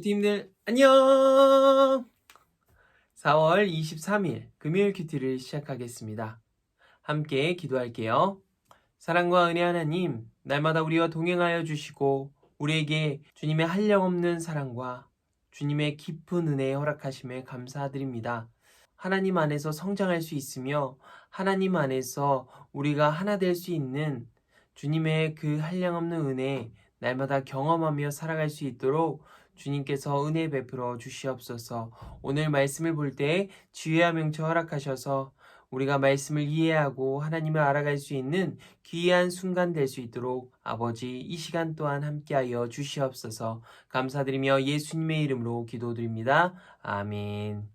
큐티님들 안녕! 4월 23일 금요일 큐티를 시작하겠습니다. 함께 기도할게요. 사랑과 은혜 하나님, 날마다 우리와 동행하여 주시고 우리에게 주님의 한량없는 사랑과 주님의 깊은 은혜에 허락하심에 감사드립니다. 하나님 안에서 성장할 수 있으며 하나님 안에서 우리가 하나 될 수 있는 주님의 그 한량없는 은혜 날마다 경험하며 살아갈 수 있도록 주님께서 은혜 베풀어 주시옵소서. 오늘 말씀을 볼 때 지혜와 명철 허락하셔서 우리가 말씀을 이해하고 하나님을 알아갈 수 있는 귀한 순간 될 수 있도록 아버지 이 시간 또한 함께하여 주시옵소서. 감사드리며 예수님의 이름으로 기도드립니다. 아멘.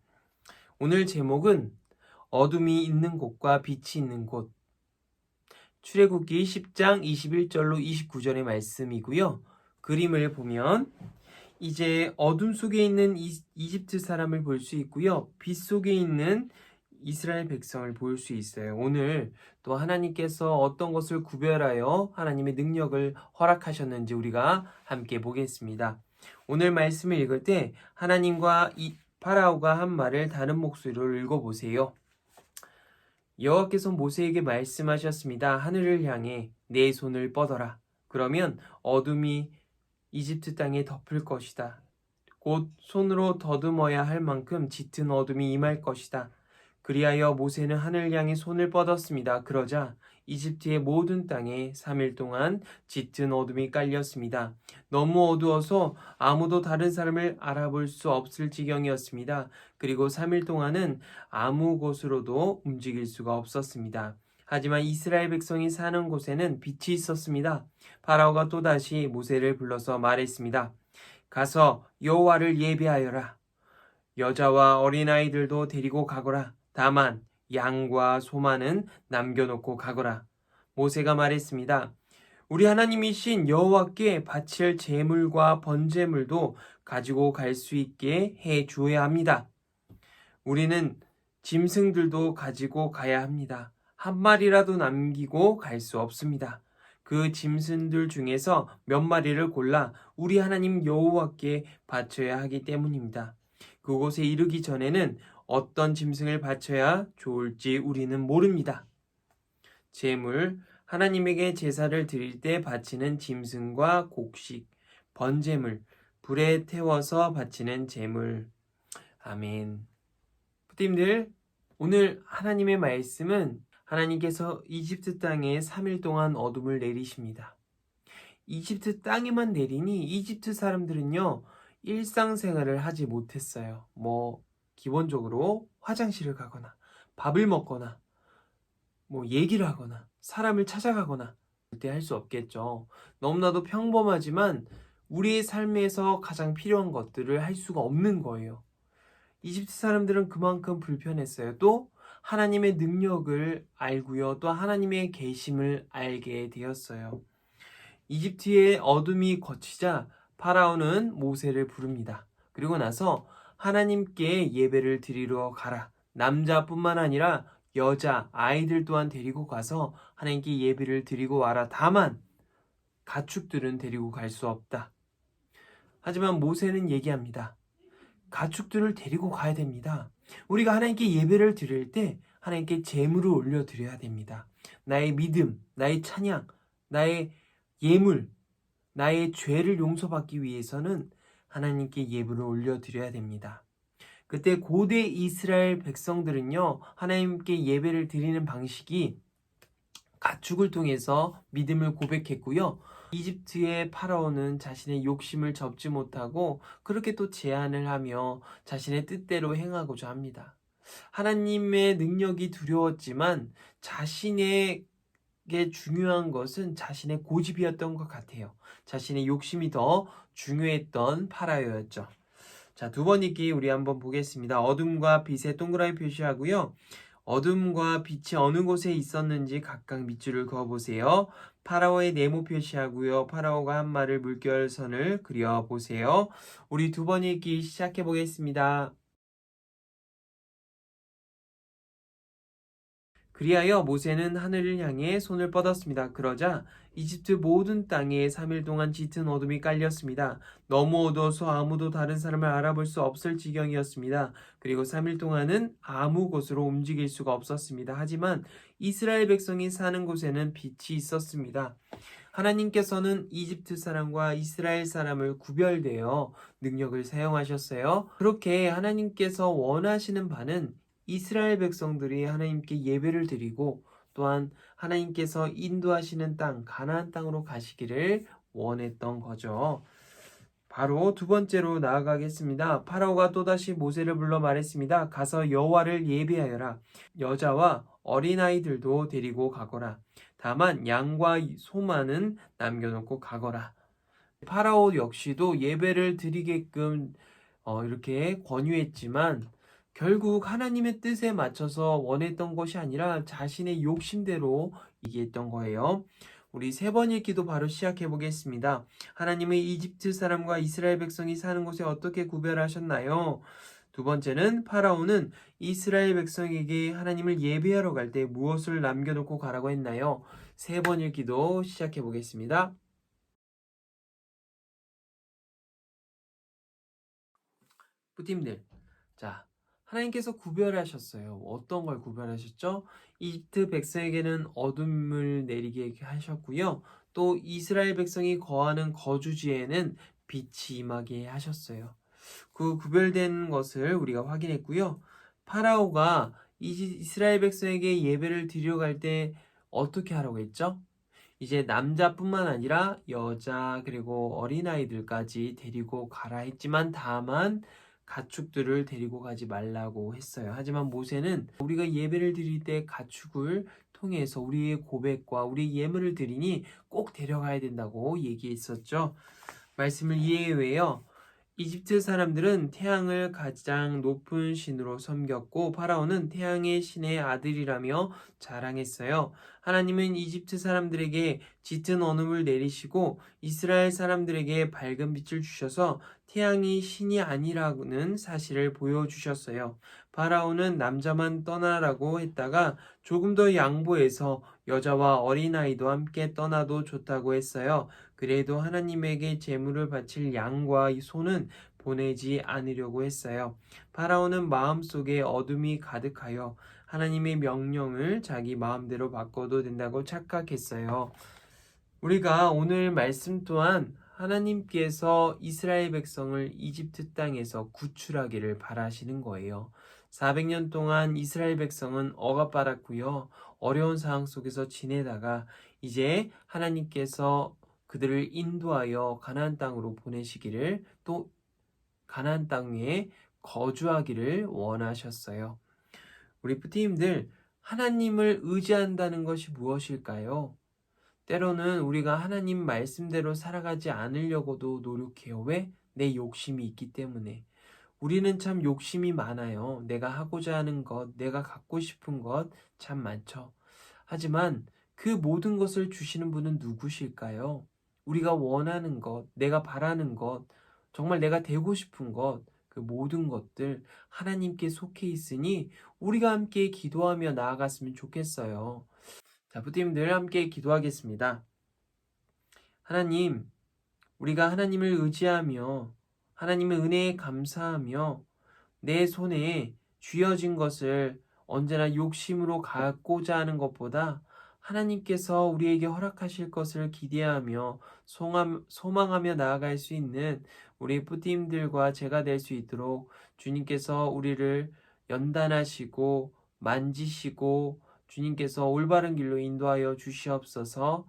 오늘 제목은 어둠이 있는 곳과 빛이 있는 곳. 출애굽기 10장 21절로 29절의 말씀이고요. 그림을 보면 이제 어둠 속에 있는 이집트 사람을 볼 수 있고요. 빛 속에 있는 이스라엘 백성을 볼 수 있어요. 오늘 또 하나님께서 어떤 것을 구별하여 하나님의 능력을 허락하셨는지 우리가 함께 보겠습니다. 오늘 말씀을 읽을 때 하나님과 파라오가 한 말을 다른 목소리로 읽어보세요. 여호와께서 모세에게 말씀하셨습니다. 하늘을 향해 내 손을 뻗어라. 그러면 어둠이 이집트 땅에 덮을 것이다. 곧 손으로 더듬어야 할 만큼 짙은 어둠이 임할 것이다. 그리하여 모세는 하늘을 향해 손을 뻗었습니다. 그러자 이집트의 모든 땅에 3일 동안 짙은 어둠이 깔렸습니다. 너무 어두워서 아무도 다른 사람을 알아볼 수 없을 지경이었습니다. 그리고 3일 동안은 아무 곳으로도 움직일 수가 없었습니다. 하지만 이스라엘 백성이 사는 곳에는 빛이 있었습니다. 파라오가 또다시 모세를 불러서 말했습니다. 가서 여호와를 예배하여라. 여자와 어린아이들도 데리고 가거라. 다만 양과 소만은 남겨놓고 가거라. 모세가 말했습니다. 우리 하나님이신 여호와께 바칠 제물과 번제물도 가지고 갈 수 있게 해 주어야 합니다. 우리는 짐승들도 가지고 가야 합니다. 한 마리라도 남기고 갈 수 없습니다. 그 짐승들 중에서 몇 마리를 골라 우리 하나님 여호와께 바쳐야 하기 때문입니다. 그곳에 이르기 전에는 어떤 짐승을 바쳐야 좋을지 우리는 모릅니다. 제물, 하나님에게 제사를 드릴 때 바치는 짐승과 곡식, 번제물, 불에 태워서 바치는 제물. 아멘. 부모님들, 오늘 하나님의 말씀은 하나님께서 이집트 땅에 3일 동안 어둠을 내리십니다. 이집트 땅에만 내리니 이집트 사람들은요, 일상생활을 하지 못했어요. 기본적으로 화장실을 가거나, 밥을 먹거나, 얘기를 하거나, 사람을 찾아가거나, 그때 할 수 없겠죠. 너무나도 평범하지만 우리의 삶에서 가장 필요한 것들을 할 수가 없는 거예요. 이집트 사람들은 그만큼 불편했어요. 또 하나님의 능력을 알고요. 또 하나님의 계심을 알게 되었어요. 이집트의 어둠이 걷히자 파라오는 모세를 부릅니다. 그리고 나서 하나님께 예배를 드리러 가라. 남자뿐만 아니라 여자, 아이들 또한 데리고 가서 하나님께 예배를 드리고 와라. 다만 가축들은 데리고 갈 수 없다. 하지만 모세는 얘기합니다. 가축들을 데리고 가야 됩니다. 우리가 하나님께 예배를 드릴 때 하나님께 제물을 올려드려야 됩니다. 나의 믿음, 나의 찬양, 나의 예물, 나의 죄를 용서받기 위해서는 하나님께 예물을 올려드려야 됩니다. 그때 고대 이스라엘 백성들은요, 하나님께 예배를 드리는 방식이 가축을 통해서 믿음을 고백했고요. 이집트의 파라오는 자신의 욕심을 접지 못하고 그렇게 또 제한을 하며 자신의 뜻대로 행하고자 합니다. 하나님의 능력이 두려웠지만 자신에게 중요한 것은 자신의 고집이었던 것 같아요. 자신의 욕심이 더 중요했던 파라오였죠. 자, 두 번 읽기 우리 한번 보겠습니다. 어둠과 빛의 동그라미 표시하고요. 어둠과 빛이 어느 곳에 있었는지 각각 밑줄을 그어보세요. 파라오의 네모 표시하고요. 파라오가 한 말을 물결선을 그려보세요. 우리 두 번 읽기 시작해 보겠습니다. 그리하여 모세는 하늘을 향해 손을 뻗었습니다. 그러자 이집트 모든 땅에 3일 동안 짙은 어둠이 깔렸습니다. 너무 어두워서 아무도 다른 사람을 알아볼 수 없을 지경이었습니다. 그리고 3일 동안은 아무 곳으로 움직일 수가 없었습니다. 하지만 이스라엘 백성이 사는 곳에는 빛이 있었습니다. 하나님께서는 이집트 사람과 이스라엘 사람을 구별되어 능력을 사용하셨어요. 그렇게 하나님께서 원하시는 바는 이스라엘 백성들이 하나님께 예배를 드리고 또한 하나님께서 인도하시는 땅, 가나안 땅으로 가시기를 원했던 거죠. 바로 두 번째로 나아가겠습니다. 파라오가 또다시 모세를 불러 말했습니다. 가서 여호와를 예배하여라. 여자와 어린아이들도 데리고 가거라. 다만 양과 소만은 남겨놓고 가거라. 파라오 역시도 예배를 드리게끔 이렇게 권유했지만 결국 하나님의 뜻에 맞춰서 원했던 것이 아니라 자신의 욕심대로 얘기했던 거예요. 우리 세 번 읽기도 바로 시작해 보겠습니다. 하나님의 이집트 사람과 이스라엘 백성이 사는 곳에 어떻게 구별하셨나요? 두 번째는 파라오는 이스라엘 백성에게 하나님을 예배하러 갈 때 무엇을 남겨놓고 가라고 했나요? 세 번 읽기도 시작해 보겠습니다. 부팀들, 자, 하나님께서 구별하셨어요. 어떤 걸 구별하셨죠? 이집트 백성에게는 어둠을 내리게 하셨고요. 또 이스라엘 백성이 거하는 거주지에는 빛이 임하게 하셨어요. 그 구별된 것을 우리가 확인했고요. 파라오가 이스라엘 백성에게 예배를 드리러 갈 때 어떻게 하라고 했죠? 이제 남자뿐만 아니라 여자 그리고 어린아이들까지 데리고 가라 했지만 다만 가축들을 데리고 가지 말라고 했어요. 하지만 모세는 우리가 예배를 드릴 때 가축을 통해서 우리의 고백과 우리의 예물을 드리니 꼭 데려가야 된다고 얘기했었죠. 말씀을 이해해요. 이집트 사람들은 태양을 가장 높은 신으로 섬겼고 파라오는 태양의 신의 아들이라며 자랑했어요. 하나님은 이집트 사람들에게 짙은 어둠을 내리시고 이스라엘 사람들에게 밝은 빛을 주셔서 태양이 신이 아니라는 사실을 보여주셨어요. 파라오는 남자만 떠나라고 했다가 조금 더 양보해서 여자와 어린아이도 함께 떠나도 좋다고 했어요. 그래도 하나님에게 제물을 바칠 양과 소는 보내지 않으려고 했어요. 파라오는 마음속에 어둠이 가득하여 하나님의 명령을 자기 마음대로 바꿔도 된다고 착각했어요. 우리가 오늘 말씀 또한 하나님께서 이스라엘 백성을 이집트 땅에서 구출하기를 바라시는 거예요. 400년 동안 이스라엘 백성은 억압받았고요. 어려운 상황 속에서 지내다가 이제 하나님께서 그들을 인도하여 가나안 땅으로 보내시기를 또 가나안 땅에 거주하기를 원하셨어요. 우리 부티님들 하나님을 의지한다는 것이 무엇일까요? 때로는 우리가 하나님 말씀대로 살아가지 않으려고도 노력해요. 왜? 내 욕심이 있기 때문에. 우리는 참 욕심이 많아요. 내가 하고자 하는 것, 내가 갖고 싶은 것 참 많죠. 하지만 그 모든 것을 주시는 분은 누구실까요? 우리가 원하는 것, 내가 바라는 것, 정말 내가 되고 싶은 것, 그 모든 것들 하나님께 속해 있으니 우리가 함께 기도하며 나아갔으면 좋겠어요. 자, 부팀들 함께 기도하겠습니다. 하나님, 우리가 하나님을 의지하며 하나님의 은혜에 감사하며 내 손에 쥐어진 것을 언제나 욕심으로 갖고자 하는 것보다 하나님께서 우리에게 허락하실 것을 기대하며 소망하며 나아갈 수 있는 우리 뿌띠님들과 제가 될 수 있도록 주님께서 우리를 연단하시고 만지시고 주님께서 올바른 길로 인도하여 주시옵소서.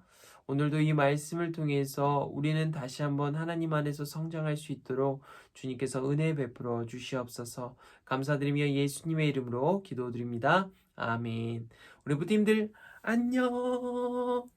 오늘도 이 말씀을 통해서 우리는 다시 한번 하나님 안에서 성장할 수 있도록 주님께서 은혜 베풀어 주시옵소서. 감사드리며 예수님의 이름으로 기도드립니다. 아멘. 우리 부팀들 안녕.